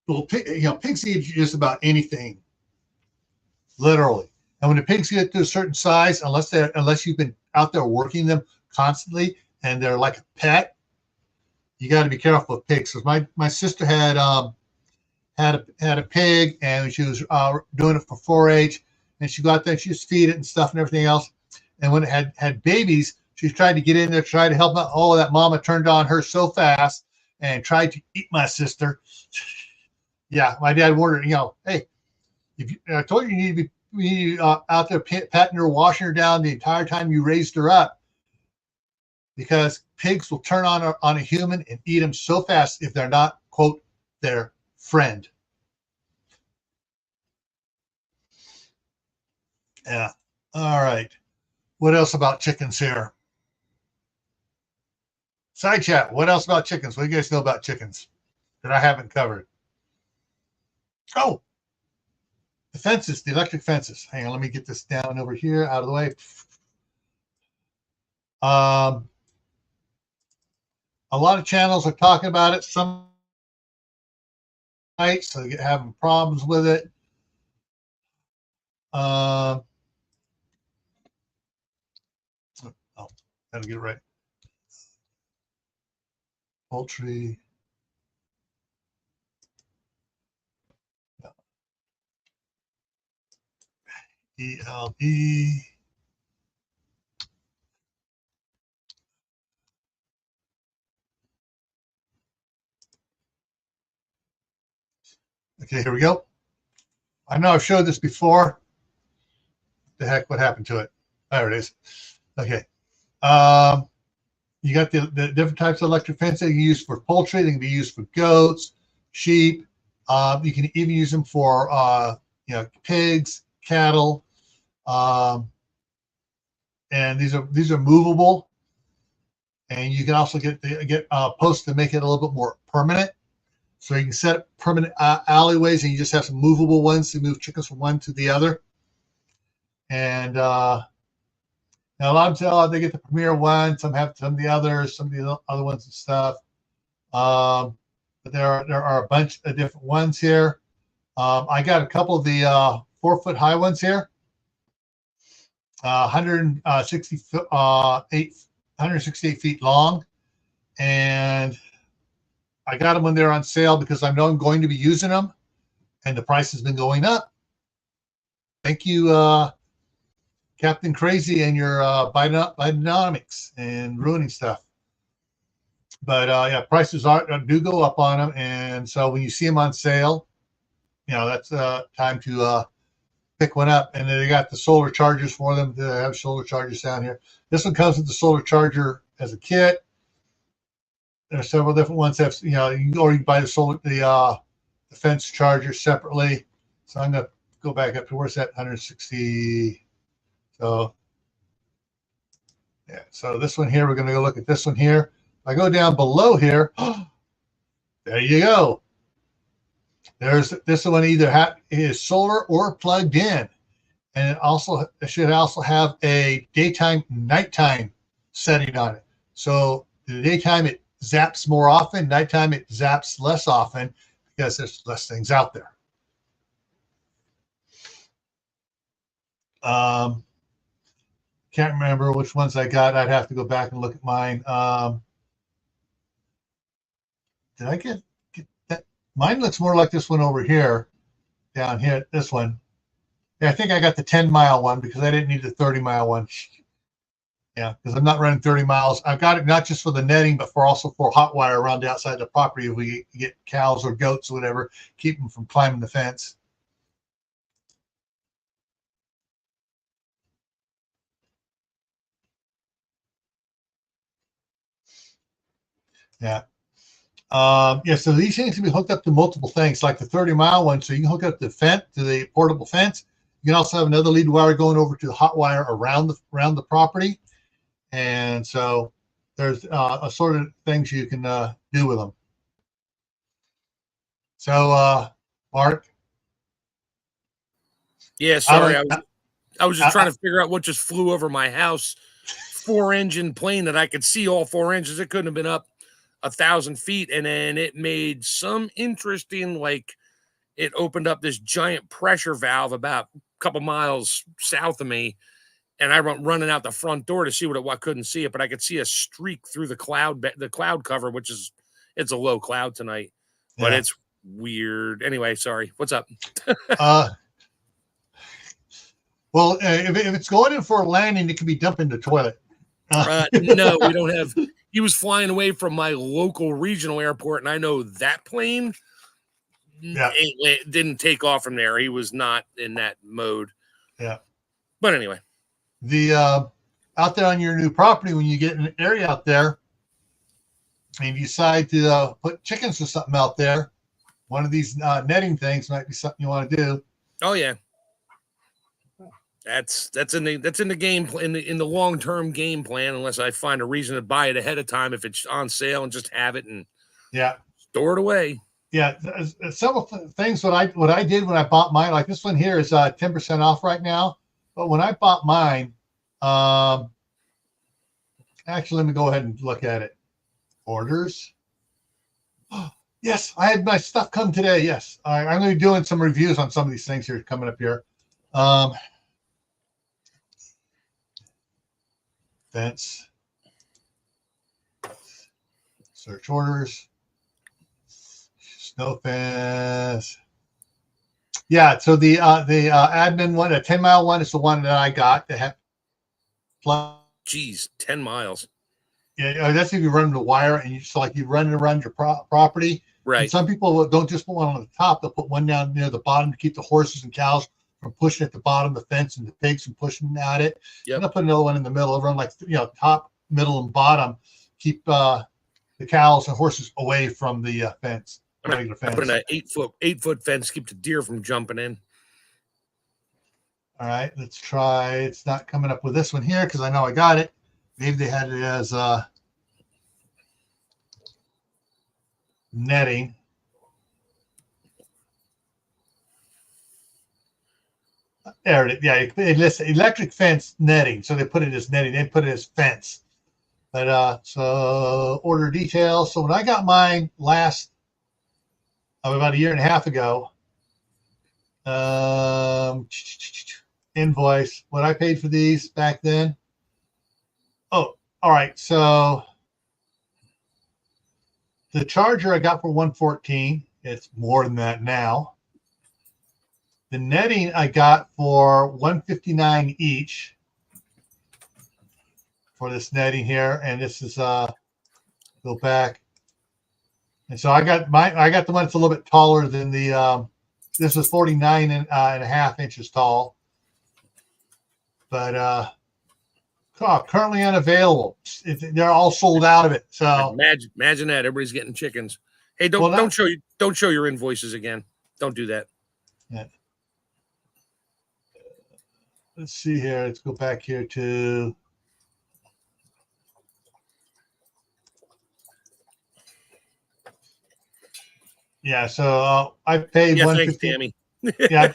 Well, pigs eat just about anything, literally. And when the pigs get to a certain size, unless you've been out there working them constantly and they're like a pet, you got to be careful with pigs. Because my sister had a pig, and she was doing it for 4-H, and she got there, she just feed it and stuff and everything else. And when it had babies, she tried to get in there, tried to help out. Oh, that mama turned on her so fast and tried to eat my sister. Yeah, my dad wondered, hey, if I told you you need to be out there patting her, washing her down the entire time you raised her up, because pigs will turn on a human and eat them so fast if they're not, quote, their friend. Yeah. All right. What else about chickens here? Side chat. What else about chickens? What do you guys know about chickens that I haven't covered? Oh, the fences, the electric fences. Hang on, let me get this down over here, out of the way. A lot of channels are talking about it. Some nights, so you're having problems with it. Oh, gotta get it right. Poultry. ELE. Okay, here we go. I know I've showed this before. The heck, what happened to it? There it is. Okay. You got the different types of electric fence that you can use for poultry. They can be used for goats, sheep. You can even use them for pigs, cattle, and these are movable. And you can also get posts to make it a little bit more permanent. So you can set up permanent alleyways, and you just have some movable ones to move chickens from one to the other. And now a lot of them, they get the premier one. Some have some of the others, some of the other ones and stuff. But there are a bunch of different ones here. I got a couple of the 4-foot high ones here. 168 feet long, and I got them when they're on sale because I know I'm going to be using them, and the price has been going up. Thank you, Captain Crazy, and your Bidenomics and ruining stuff. But yeah, prices do go up on them, and so when you see them on sale, that's time to pick one up. And then they got the solar chargers for them. They have solar chargers down here. This one comes with the solar charger as a kit. There are several different ones that you can buy the fence charger separately. So I'm gonna go back up to where's that 160. So yeah, so this one here, we're gonna go look at this one here. If I go down below here, there you go. There's this one either is solar or plugged in, and it should also have a daytime nighttime setting on it. So the daytime it zaps more often, nighttime it zaps less often because there's less things out there. Can't remember which ones I got. I'd have to go back and look at mine. Did I get that? Mine looks more like this one over here, down here, this one. Yeah, I think I got the 10-mile one because I didn't need the 30-mile one. Yeah, because I'm not running 30 miles. I've got it not just for the netting, but also for hot wire around the outside of the property. If we get cows or goats or whatever, keep them from climbing the fence. Yeah. Yeah, so these things can be hooked up to multiple things, like the 30-mile one. So you can hook up the fence to the portable fence. You can also have another lead wire going over to the hot wire around the property. And so there's a sort of things you can do with them. So, Mark. Yeah, sorry. I was just trying to figure out what just flew over my house. 4-engine plane that I could see all 4 engines. It couldn't have been up 1,000 feet. And then it made some interesting, like it opened up this giant pressure valve about a couple miles south of me. And I went running out the front door to see what I couldn't see it, but I could see a streak through the cloud cover, which is, it's a low cloud tonight, but it's weird. Anyway, sorry. What's up? Well, if it's going in for a landing, it can be dumped in the toilet. No, we don't have. He was flying away from my local regional airport, and I know that plane Yeah. it didn't take off from there. He was not in that mode. Yeah. But anyway, the out there on your new property, when you get an area out there and you decide to put chickens or something out there, one of these netting things might be something you want to do. Oh yeah, that's in the game in the long-term game plan. Unless I find a reason to buy it ahead of time, if it's on sale, and just have it and store it away. Yeah, several things. What I did when I bought mine, like this one here, is 10% off right now. But when I bought mine, actually, let me go ahead and look at it. Orders. Yes, I had my stuff come today. Yes, I'm going to be doing some reviews on some of these things here coming up here. Fence. Search orders. Snow fence. Yeah, so the admin one, a 10-mile one, is the one that I got. Geez, 10 miles. Yeah, that's if you run the wire and you run it around your property. Right. And some people don't just put one on the top; they'll put one down near the bottom to keep the horses and cows from pushing at the bottom of the fence and the pigs from pushing at it. Yep. And I'll put another one in the middle, around top, middle, and bottom. Keep the cows and horses away from the fence. Regular fence. Put in an 8-foot fence, keep the deer from jumping in. All right, let's try. It's not coming up with this one here because I know I got it. Maybe they had it as netting. There it is. Yeah, it lists electric fence netting. So they put it as netting. They put it as fence. But so order details. So when I got mine last, about a year and a half ago, invoice, what I paid for these back then. Oh, all right. So the charger I got for $114. It's more than that now. The netting I got for $159 each for this netting here, and this is go back. And so I got the one that's a little bit taller than the this is 49 and a half inches tall. But currently unavailable. They're all sold out of it. So imagine that everybody's getting chickens. Hey, don't show your invoices again. Don't do that. Yeah. Let's see here. Let's go back here to. Yeah, so I paid $150. Thanks, Tammy. Yeah.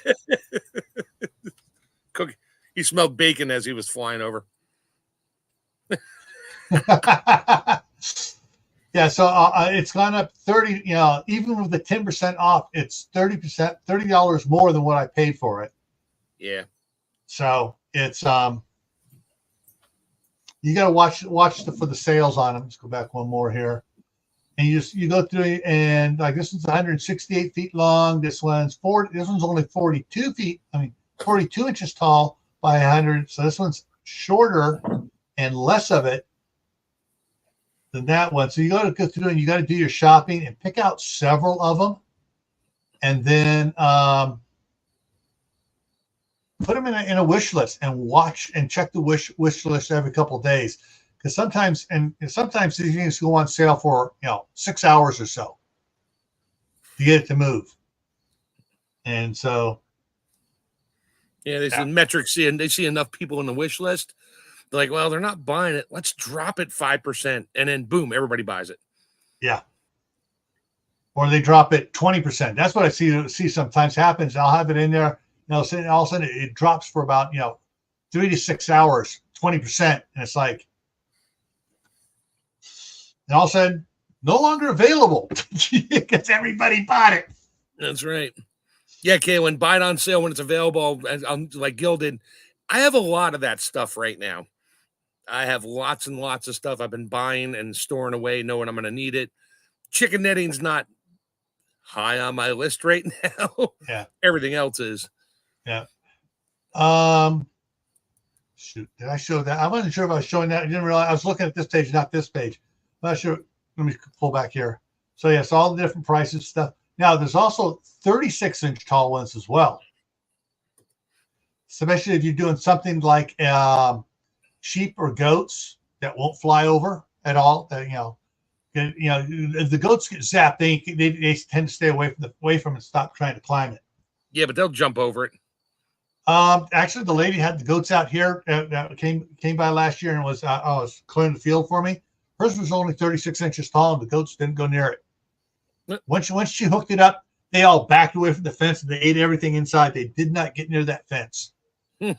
Cook. He smelled bacon as he was flying over. Yeah, so it's gone up 30. Even with the 10% off, it's 30%, $30 more than what I paid for it. Yeah. So it's you got to watch for the sales on them. Let's go back one more here. And you go through it, and like this one's 168 feet long. This one's 40. This one's only 42 feet. 42 inches tall by 100. So this one's shorter and less of it than that one. So you got to go through and you got to do your shopping and pick out several of them, and then put them in a wish list and watch and check the wish list every couple of days. Because sometimes these things go on sale for 6 hours or so to get it to move, and so they see metrics, and they see enough people in the wish list. They're like, well, they're not buying it. Let's drop it 5%, and then boom, everybody buys it. Yeah, or they drop it 20%. That's what I see sometimes happens. I'll have it in there, all of a sudden it drops for about 3 to 6 hours, 20%, and it's like. And all of a sudden, no longer available because everybody bought it. That's right. Yeah, Kaylin, buy it on sale when it's available. Like Gil did. I have a lot of that stuff right now. I have lots and lots of stuff I've been buying and storing away, knowing I'm going to need it. Chicken netting's not high on my list right now. Yeah. Everything else is. Yeah. Shoot, did I show that? I wasn't sure if I was showing that. I didn't realize I was looking at this page, not this page. I'm not sure. Let me pull back here. So yes, all the different prices stuff. Now, there's also 36-inch tall ones as well. Especially if you're doing something like sheep or goats that won't fly over at all. If the goats get zapped, they tend to stay away from it and stop trying to climb it. Yeah, but they'll jump over it. Actually, the lady had the goats out here that came by last year and was clearing the field for me. Hers was only 36 inches tall, and the goats didn't go near it. Once she hooked it up, they all backed away from the fence and they ate everything inside. They did not get near that fence. I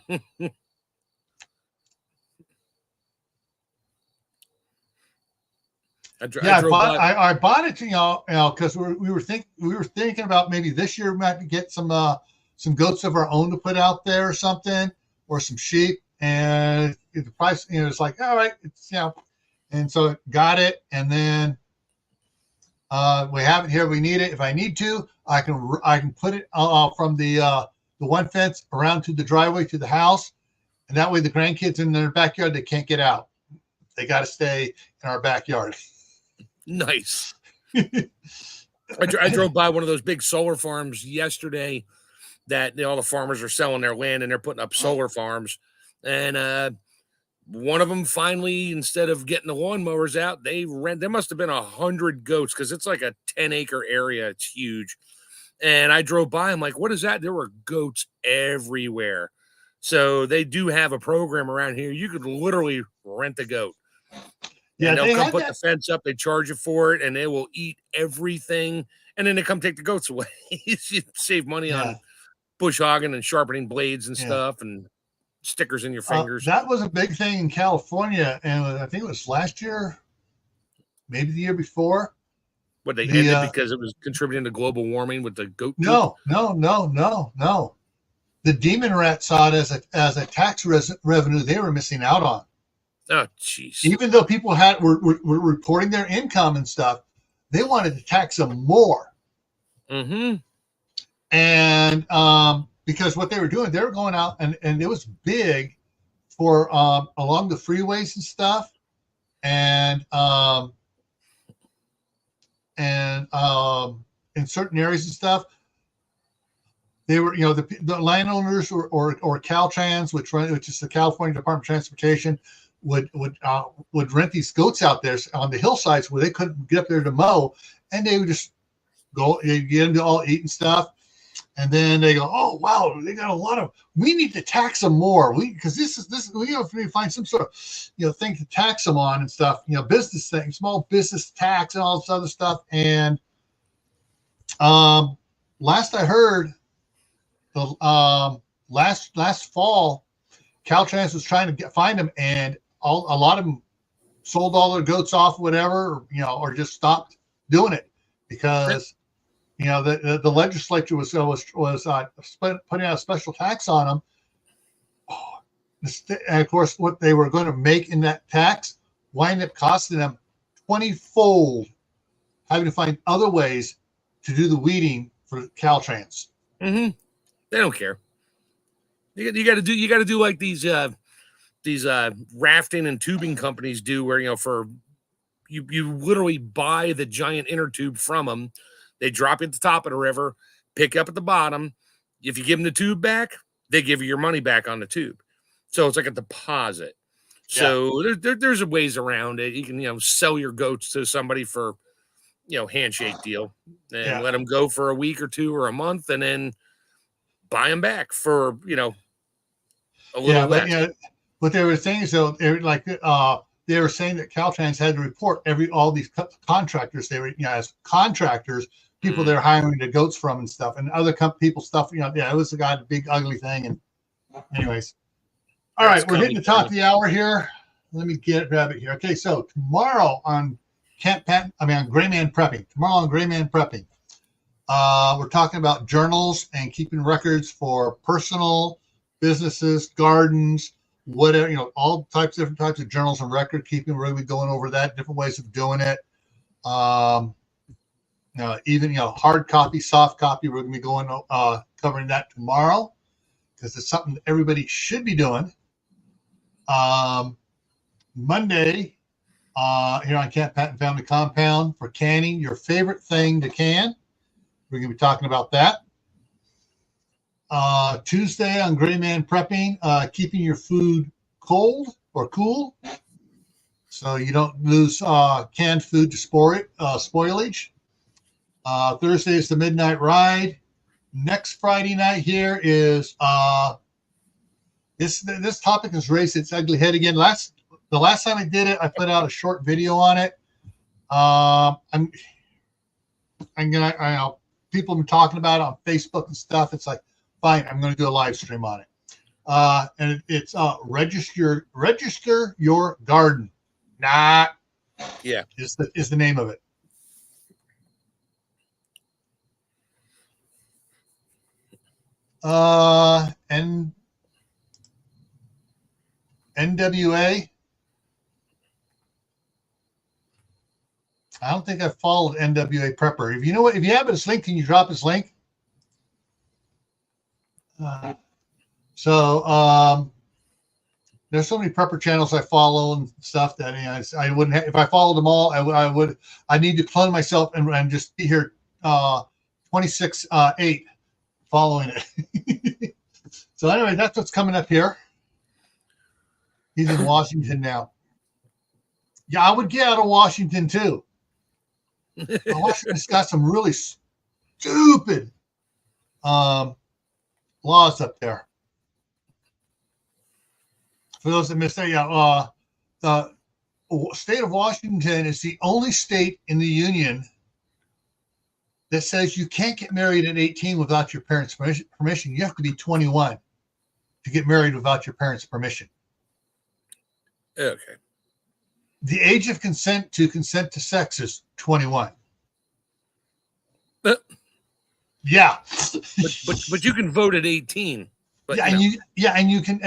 bought it, because we were thinking about maybe this year we might get some goats of our own to put out there or something, or some sheep. And the price, it's like, all right, it's and so got it, and then we have it here. We need it. If I need to, I can put it from the one fence around to the driveway to the house, and that way the grandkids in their backyard, they can't get out. They got to stay in our backyard. Nice. I drove by one of those big solar farms yesterday that all the farmers are selling their land and they're putting up solar farms. And one of them finally, instead of getting the lawnmowers out, there must have been 100 goats, because it's like a 10-acre area. It's huge. And I drove by. I'm like, what is that? There were goats everywhere. So they do have a program around here. You could literally rent a goat. Yeah, and they'll come put the fence up. They charge you for it, and they will eat everything. And then they come take the goats away. You save money on bush hogging and sharpening blades and stuff, and stickers in your fingers. That was a big thing in California, and I think it was last year, maybe the year before. What, they ended because it was contributing to global warming with the goat? No. The demon rat saw it as a tax revenue they were missing out on. Oh, jeez. Even though people were reporting their income and stuff, they wanted to tax them more. Mm-hmm. And because what they were doing, they were going out, and it was big for along the freeways and stuff, and in certain areas and stuff, they were, the landowners or Caltrans, which is the California Department of Transportation, would rent these goats out there on the hillsides where they couldn't get up there to mow, and they would just go, they get them to all eating stuff, and then they go, oh wow, they got a lot of. We need to tax them more. Because this we have to find some sort of thing to tax them on and stuff. Business thing, small business tax and all this other stuff. And last I heard, the last fall, Caltrans was trying to find them, and a lot of them sold all their goats off, whatever, or just stopped doing it because the legislature was putting out a special tax on them. And of course, what they were going to make in that tax wind up costing them 20-fold, having to find other ways to do the weeding for Caltrans. Mm-hmm. They don't care. You got to do like these rafting and tubing companies do, where for you literally buy the giant inner tube from them. They drop it at the top of the river, pick up at the bottom. If you give them the tube back, they give you your money back on the tube. So it's like a deposit. Yeah. So there's ways around it. You can sell your goats to somebody for handshake deal, and let them go for a week or two or a month, and then buy them back for a little less. But what they were saying is, though, they were saying that Caltrans had to report all these contractors. They were as contractors, people they're hiring the goats from and stuff, and other people stuff. It was a big ugly thing. And anyways, all right, we're hitting the top of the hour here. Let me grab it here. Okay, so tomorrow on on Gray Man Prepping. Tomorrow on Gray Man Prepping, we're talking about journals and keeping records for personal businesses, gardens, whatever, all different types of journals and record keeping. We're going to be going over that, different ways of doing it. Even hard copy, soft copy. We're going to be going covering that tomorrow because it's something that everybody should be doing. Monday, here on Camppatton Family Compound, for canning, your favorite thing to can. We're going to be talking about that. Tuesday on Gray Man Prepping, keeping your food cold or cool so you don't lose canned food to spoilage. Thursday is the Midnight Ride. Next Friday night here is this topic has raised its ugly head again. The last time I did it, I put out a short video on it. I'm gonna people have been talking about it on Facebook and stuff. It's like, fine, I'm gonna do a live stream on it. And it's register your garden. Yeah, is the name of it. And NWA. I don't think I followed NWA Prepper. If you know what, if you have his link, can you drop his link? There's so many prepper channels I follow and stuff that I wouldn't have, if I followed them all, I need to clone myself and just be here 26/8 following it. So anyway, that's what's coming up here. He's in Washington now. Yeah, I would get out of Washington too. Washington's got some really stupid laws up there. For those that missed it, the state of Washington is the only state in the union that says you can't get married at 18 without your parents' permission. You have to be 21 to get married without your parents' permission. Okay. The age of consent to sex is 21. Yeah. But you can vote at 18. But yeah, and you can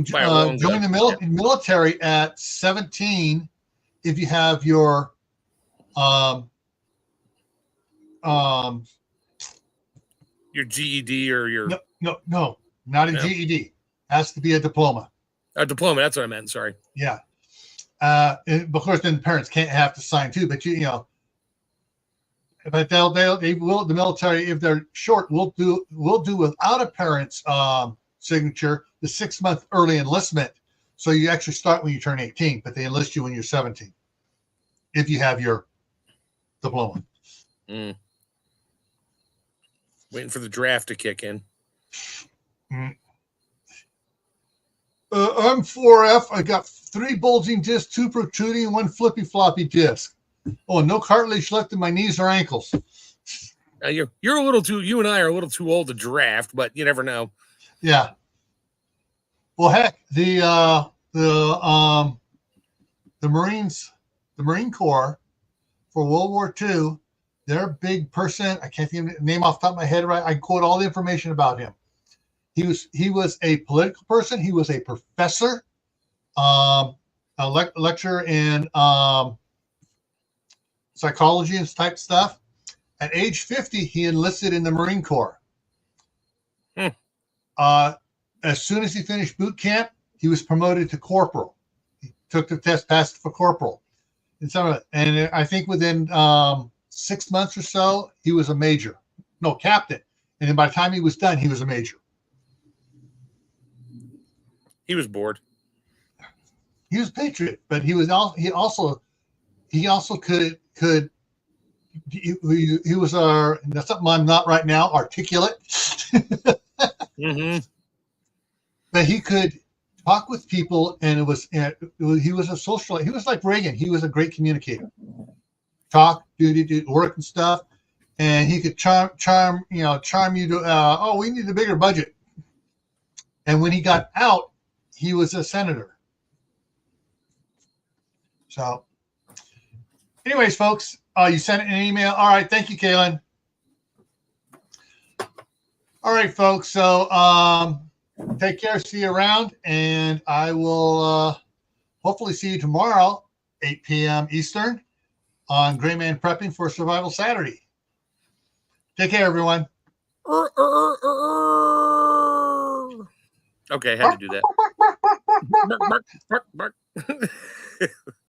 join the military at 17 if you have your GED or your no, not a GED. Has to be a diploma. A diploma, that's what I meant. Sorry. Yeah. Of course, then parents can't have to sign too, but but they will. The military, if they're short, will do without a parent's signature the 6-month early enlistment. So you actually start when you turn 18, but they enlist you when you're 17 if you have your diploma. Waiting for the draft to kick in. I'm 4F. I got 3 bulging discs, 2 protruding, and 1 flippy floppy disc. Oh, no cartilage left in my knees or ankles. You're a little too. You and I are a little too old to draft, but you never know. Yeah. Well, heck, the Marines, the Marine Corps, for World War II, their big person. I can't think of the name off the top of my head. Right, I quote all the information about him. He was a political person. He was a professor, a lecturer in psychology and type stuff. At age 50, he enlisted in the Marine Corps. As soon as he finished boot camp, he was promoted to corporal. He took the test, passed for corporal. And I think within 6 months or so, he was a major. No, captain. And then by the time he was done, he was a major. He was bored. He was a patriot, but he also could he was that's something I'm not right now, articulate. But he could talk with people, and he was a social. He was like Reagan. He was a great communicator. Talk, do work and stuff, and he could charm you to. We need a bigger budget. And when he got out, he was a senator. So, anyways, folks, you sent an email. All right, thank you, Kaylin. All right, folks. So, take care. See you around, and I will hopefully see you tomorrow, 8 p.m. Eastern, on Gray Man Prepping for Survival Saturday. Take care, everyone. Okay, I had to do that.